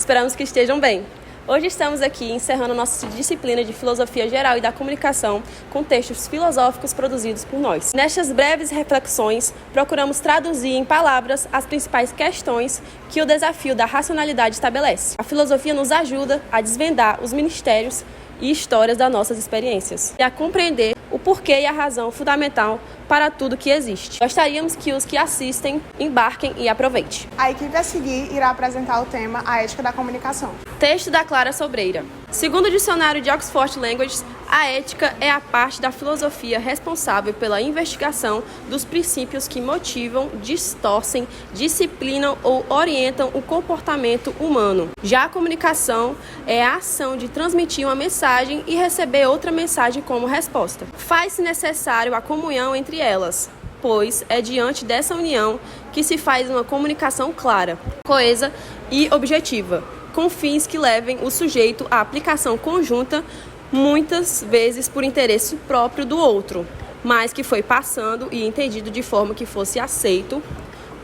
Esperamos que estejam bem. Hoje estamos aqui encerrando nossa disciplina de Filosofia Geral e da Comunicação com textos filosóficos produzidos por nós. Nestas breves reflexões, procuramos traduzir em palavras as principais questões que o desafio da racionalidade estabelece. A filosofia nos ajuda a desvendar os mistérios e histórias das nossas experiências e a compreender o porquê e a razão fundamental para tudo que existe. Gostaríamos que os que assistem embarquem e aproveitem. A equipe a seguir irá apresentar o tema A Ética da Comunicação. Texto da Clara Sobreira. Segundo o dicionário de Oxford Languages, a ética é a parte da filosofia responsável pela investigação dos princípios que motivam, distorcem, disciplinam ou orientam o comportamento humano. Já a comunicação é a ação de transmitir uma mensagem e receber outra mensagem como resposta. Faz-se necessário a comunhão entre elas, pois é diante dessa união que se faz uma comunicação clara, coesa e objetiva, com fins que levem o sujeito à aplicação conjunta, muitas vezes por interesse próprio do outro, mas que foi passando e entendido de forma que fosse aceito,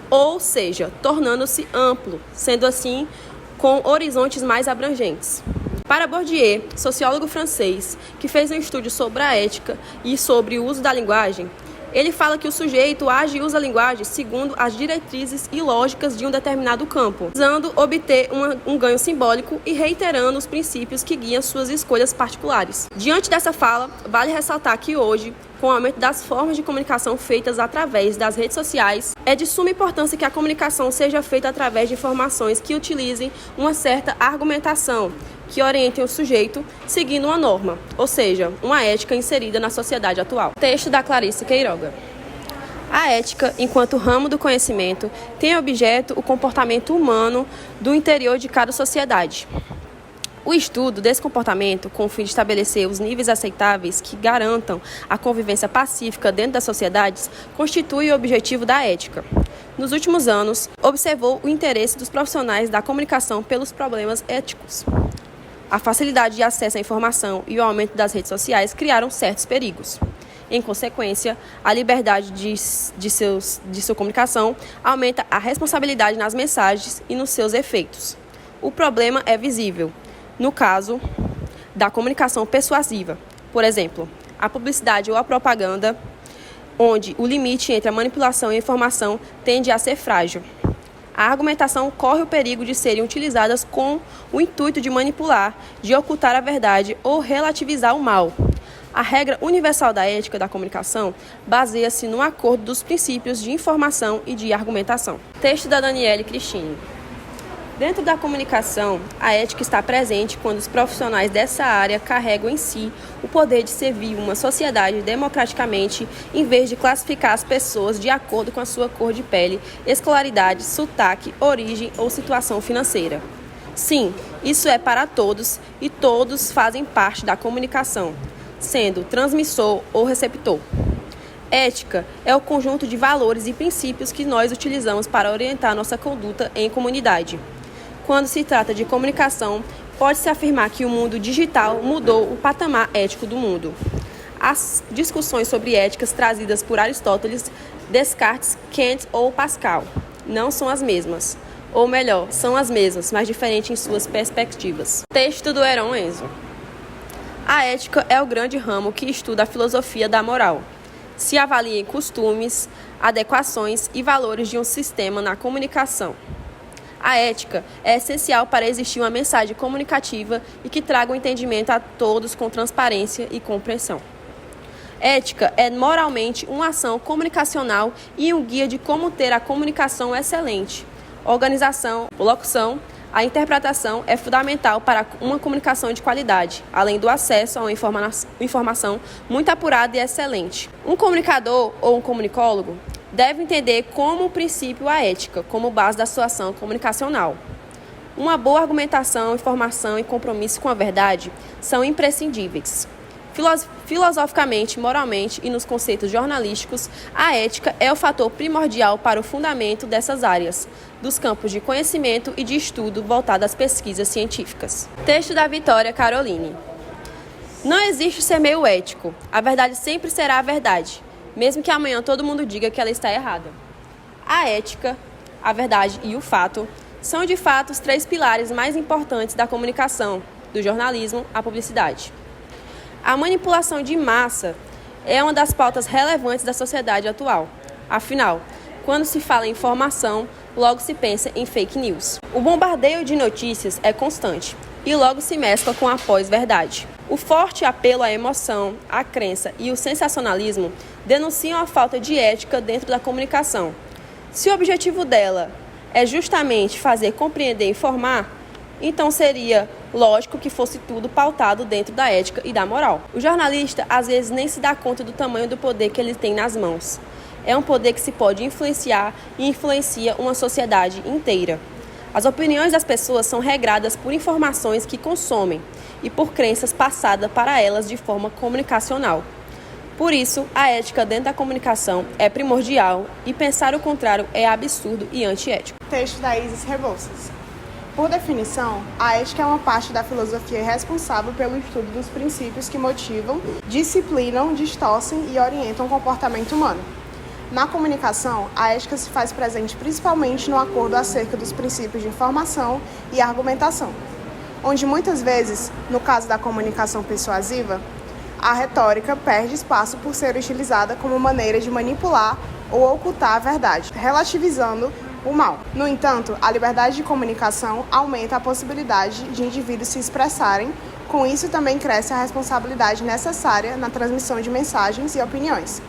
ou seja, tornando-se amplo, sendo assim com horizontes mais abrangentes. Para Bourdieu, sociólogo francês, que fez um estudo sobre a ética e sobre o uso da linguagem, ele fala que o sujeito age e usa a linguagem segundo as diretrizes e lógicas de um determinado campo, visando obter um ganho simbólico e reiterando os princípios que guiam suas escolhas particulares. Diante dessa fala, vale ressaltar que hoje, com o aumento das formas de comunicação feitas através das redes sociais, é de suma importância que a comunicação seja feita através de informações que utilizem uma certa argumentação, que orientem o sujeito seguindo uma norma, ou seja, uma ética inserida na sociedade atual. Texto da Clarice Queiroga. A ética, enquanto ramo do conhecimento, tem objeto o comportamento humano do interior de cada sociedade. O estudo desse comportamento, com o fim de estabelecer os níveis aceitáveis que garantam a convivência pacífica dentro das sociedades, constitui o objetivo da ética. Nos últimos anos, observou o interesse dos profissionais da comunicação pelos problemas éticos. A facilidade de acesso à informação e o aumento das redes sociais criaram certos perigos. Em consequência, a liberdade de sua comunicação aumenta a responsabilidade nas mensagens e nos seus efeitos. O problema é visível, no caso da comunicação persuasiva. Por exemplo, a publicidade ou a propaganda, onde o limite entre a manipulação e a informação tende a ser frágil. A argumentação corre o perigo de serem utilizadas com o intuito de manipular, de ocultar a verdade ou relativizar o mal. A regra universal da ética da comunicação baseia-se no acordo dos princípios de informação e de argumentação. Texto da Daniele Cristine. Dentro da comunicação, a ética está presente quando os profissionais dessa área carregam em si o poder de servir uma sociedade democraticamente, em vez de classificar as pessoas de acordo com a sua cor de pele, escolaridade, sotaque, origem ou situação financeira. Sim, isso é para todos e todos fazem parte da comunicação, sendo transmissor ou receptor. Ética é o conjunto de valores e princípios que nós utilizamos para orientar nossa conduta em comunidade. Quando se trata de comunicação, pode-se afirmar que o mundo digital mudou o patamar ético do mundo. As discussões sobre éticas trazidas por Aristóteles, Descartes, Kant ou Pascal não são as mesmas. Ou melhor, são as mesmas, mas diferentes em suas perspectivas. Texto do Heron Enzo. A ética é o grande ramo que estuda a filosofia da moral. Se avaliem costumes, adequações e valores de um sistema na comunicação. A ética é essencial para existir uma mensagem comunicativa e que traga o entendimento a todos com transparência e compreensão. Ética é moralmente uma ação comunicacional e um guia de como ter a comunicação excelente. Organização, locução, a interpretação é fundamental para uma comunicação de qualidade, além do acesso a uma informação muito apurada e excelente. Um comunicador ou um comunicólogo deve entender como princípio a ética, como base da sua ação comunicacional. Uma boa argumentação, informação e compromisso com a verdade são imprescindíveis. Filosoficamente, moralmente e nos conceitos jornalísticos, a ética é o fator primordial para o fundamento dessas áreas, dos campos de conhecimento e de estudo voltado às pesquisas científicas. Texto da Vitória Caroline. Não existe ser meio ético. A verdade sempre será a verdade, mesmo que amanhã todo mundo diga que ela está errada. A ética, a verdade e o fato são de fato os 3 pilares mais importantes da comunicação, do jornalismo à publicidade. A manipulação de massa é uma das pautas relevantes da sociedade atual. Afinal, quando se fala em informação, logo se pensa em fake news. O bombardeio de notícias é constante e logo se mescla com a pós-verdade. O forte apelo à emoção, à crença e o sensacionalismo denunciam a falta de ética dentro da comunicação. Se o objetivo dela é justamente fazer compreender e informar, então seria lógico que fosse tudo pautado dentro da ética e da moral. O jornalista às vezes nem se dá conta do tamanho do poder que ele tem nas mãos. É um poder que se pode influenciar e influencia uma sociedade inteira. As opiniões das pessoas são regradas por informações que consomem e por crenças passadas para elas de forma comunicacional. Por isso, a ética dentro da comunicação é primordial e pensar o contrário é absurdo e antiético. Texto da Isis Rebouças. Por definição, a ética é uma parte da filosofia responsável pelo estudo dos princípios que motivam, disciplinam, distorcem e orientam o comportamento humano. Na comunicação, a ética se faz presente principalmente no acordo acerca dos princípios de informação e argumentação, onde muitas vezes, no caso da comunicação persuasiva, a retórica perde espaço por ser utilizada como maneira de manipular ou ocultar a verdade, relativizando o mal. No entanto, a liberdade de comunicação aumenta a possibilidade de indivíduos se expressarem, com isso também cresce a responsabilidade necessária na transmissão de mensagens e opiniões.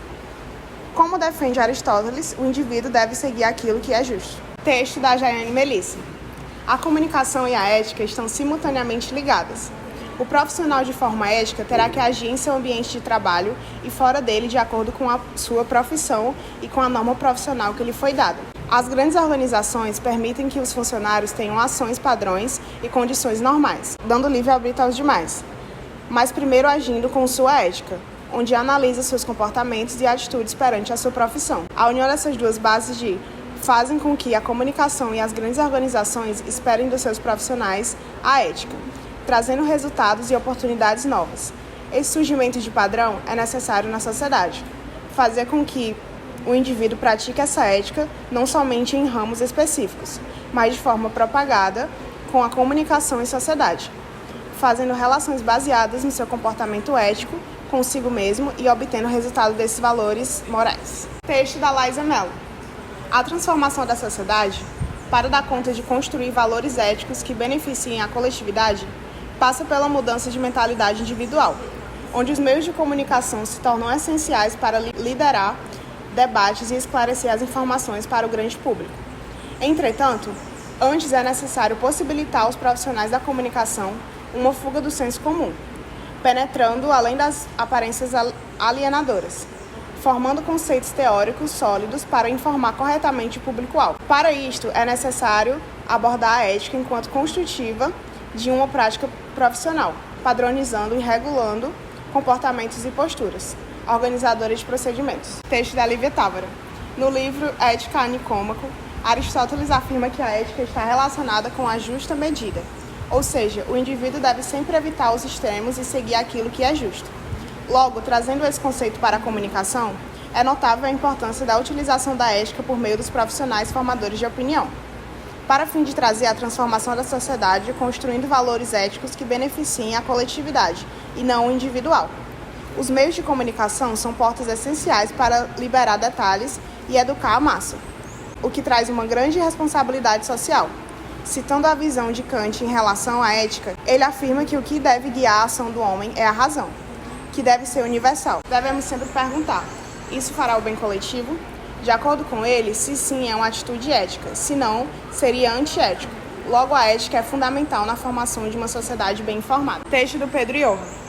Como defende Aristóteles, o indivíduo deve seguir aquilo que é justo. Texto da Jaiane Melissa. A comunicação e a ética estão simultaneamente ligadas. O profissional de forma ética terá que agir em seu ambiente de trabalho e fora dele de acordo com a sua profissão e com a norma profissional que lhe foi dada. As grandes organizações permitem que os funcionários tenham ações padrões e condições normais, dando livre-arbítrio aos demais, mas primeiro agindo com sua ética, onde analisa seus comportamentos e atitudes perante a sua profissão. A união dessas duas bases fazem com que a comunicação e as grandes organizações esperem dos seus profissionais a ética, trazendo resultados e oportunidades novas. Esse surgimento de padrão é necessário na sociedade, fazer com que o indivíduo pratique essa ética não somente em ramos específicos, mas de forma propagada com a comunicação em sociedade, fazendo relações baseadas no seu comportamento ético consigo mesmo e obtendo resultado desses valores morais. Texto da Laísa Mello. A transformação da sociedade, para dar conta de construir valores éticos que beneficiem a coletividade, passa pela mudança de mentalidade individual, onde os meios de comunicação se tornam essenciais para liderar debates e esclarecer as informações para o grande público. Entretanto, antes é necessário possibilitar aos profissionais da comunicação uma fuga do senso comum, penetrando além das aparências alienadoras, formando conceitos teóricos sólidos para informar corretamente o público-alvo. Para isto, é necessário abordar a ética enquanto construtiva de uma prática profissional, padronizando e regulando comportamentos e posturas, organizadora de procedimentos. Texto da Lívia Távora. No livro Ética a Nicômaco, Aristóteles afirma que a ética está relacionada com a justa medida, ou seja, o indivíduo deve sempre evitar os extremos e seguir aquilo que é justo. Logo, trazendo esse conceito para a comunicação, é notável a importância da utilização da ética por meio dos profissionais formadores de opinião, para fim de trazer a transformação da sociedade, construindo valores éticos que beneficiem a coletividade e não o individual. Os meios de comunicação são portas essenciais para liberar detalhes e educar a massa, o que traz uma grande responsabilidade social. Citando a visão de Kant em relação à ética, ele afirma que o que deve guiar a ação do homem é a razão, que deve ser universal. Devemos sempre perguntar: isso fará o bem coletivo? De acordo com ele, se sim, é uma atitude ética, se não, seria antiético. Logo, a ética é fundamental na formação de uma sociedade bem informada. Texto do Pedro Iorra.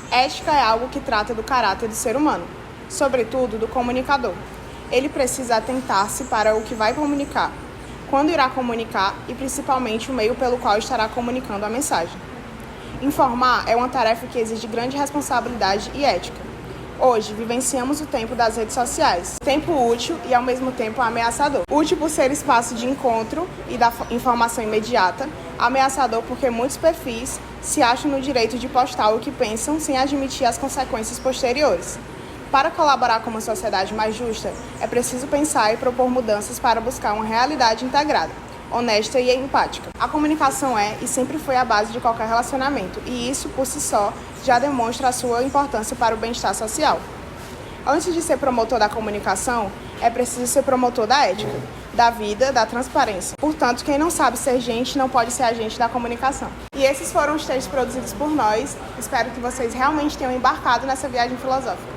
Ética é algo que trata do caráter do ser humano, sobretudo do comunicador. Ele precisa atentar-se para o que vai comunicar, quando irá comunicar e principalmente o meio pelo qual estará comunicando a mensagem. Informar é uma tarefa que exige grande responsabilidade e ética. Hoje, vivenciamos o tempo das redes sociais, tempo útil e ao mesmo tempo ameaçador. Útil por ser espaço de encontro e da informação imediata, ameaçador porque muitos perfis se acham no direito de postar o que pensam sem admitir as consequências posteriores. Para colaborar com uma sociedade mais justa, é preciso pensar e propor mudanças para buscar uma realidade integrada, honesta e empática. A comunicação é e sempre foi a base de qualquer relacionamento, e isso, por si só, já demonstra a sua importância para o bem-estar social. Antes de ser promotor da comunicação, é preciso ser promotor da ética, da vida, da transparência. Portanto, quem não sabe ser gente não pode ser agente da comunicação. E esses foram os textos produzidos por nós. Espero que vocês realmente tenham embarcado nessa viagem filosófica.